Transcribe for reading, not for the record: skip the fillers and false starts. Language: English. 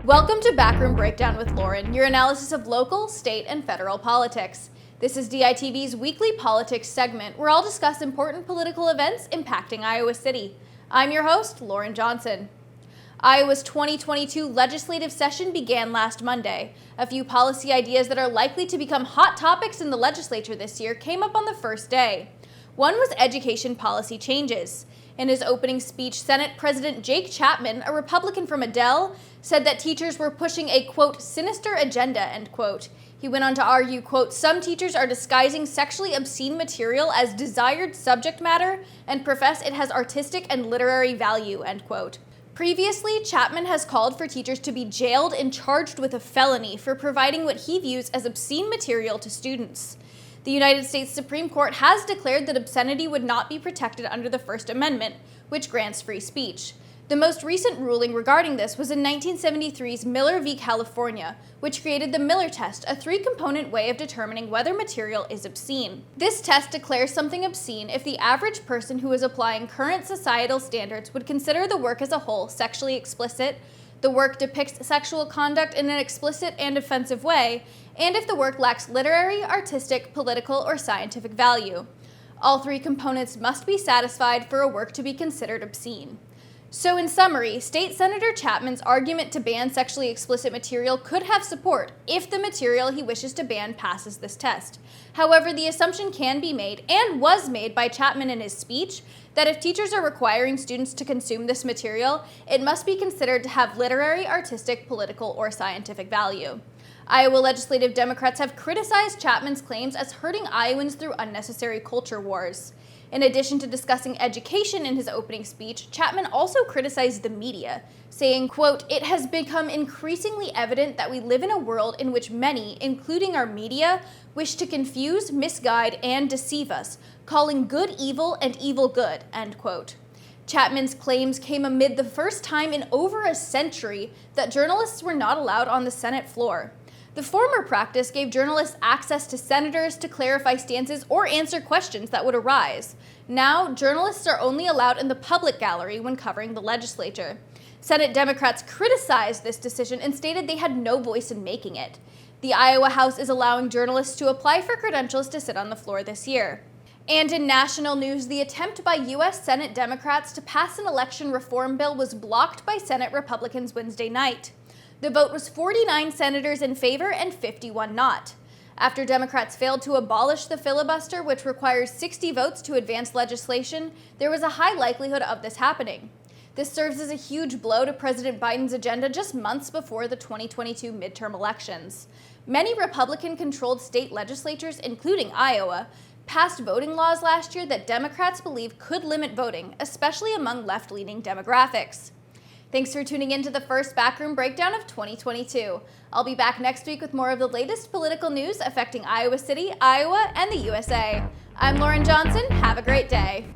Welcome to Backroom Breakdown with Lauren, your analysis of local, state, and federal politics. This is DITV's weekly politics segment where I'll discuss important political events impacting Iowa City. I'm your host, Lauren Johnson. Iowa's 2022 legislative session began last Monday. A few policy ideas that are likely to become hot topics in the legislature this year came up on the first day. One was education policy changes. In his opening speech, Senate President Jake Chapman, a Republican from Adel, said that teachers were pushing a, quote, sinister agenda, end quote. He went on to argue, quote, some teachers are disguising sexually obscene material as desired subject matter and profess it has artistic and literary value, end quote. Previously, Chapman has called for teachers to be jailed and charged with a felony for providing what he views as obscene material to students. The United States Supreme Court has declared that obscenity would not be protected under the First Amendment, which grants free speech. The most recent ruling regarding this was in 1973's Miller v. California, which created the Miller test, a three-component way of determining whether material is obscene. This test declares something obscene if the average person who is applying current societal standards would consider the work as a whole sexually explicit, the work depicts sexual conduct in an explicit and offensive way, and if the work lacks literary, artistic, political, or scientific value. All three components must be satisfied for a work to be considered obscene. So in summary, State Senator Chapman's argument to ban sexually explicit material could have support if the material he wishes to ban passes this test. However, the assumption can be made, and was made by Chapman in his speech, that if teachers are requiring students to consume this material, it must be considered to have literary, artistic, political, or scientific value. Iowa legislative Democrats have criticized Chapman's claims as hurting Iowans through unnecessary culture wars. In addition to discussing education in his opening speech, Chapman also criticized the media, saying, quote, it has become increasingly evident that we live in a world in which many, including our media, wish to confuse, misguide, and deceive us, calling good evil and evil good, end quote. Chapman's claims came amid the first time in over a century that journalists were not allowed on the Senate floor. The former practice gave journalists access to senators to clarify stances or answer questions that would arise. Now, journalists are only allowed in the public gallery when covering the legislature. Senate Democrats criticized this decision and stated they had no voice in making it. The Iowa House is allowing journalists to apply for credentials to sit on the floor this year. And in national news, the attempt by U.S. Senate Democrats to pass an election reform bill was blocked by Senate Republicans Wednesday night. The vote was 49 senators in favor and 51 not. After Democrats failed to abolish the filibuster, which requires 60 votes to advance legislation, there was a high likelihood of this happening. This serves as a huge blow to President Biden's agenda just months before the 2022 midterm elections. Many Republican-controlled state legislatures, including Iowa, passed voting laws last year that Democrats believe could limit voting, especially among left-leaning demographics. Thanks for tuning in to the first Backroom Breakdown of 2022. I'll be back next week with more of the latest political news affecting Iowa City, Iowa, and the USA. I'm Lauren Johnson. Have a great day.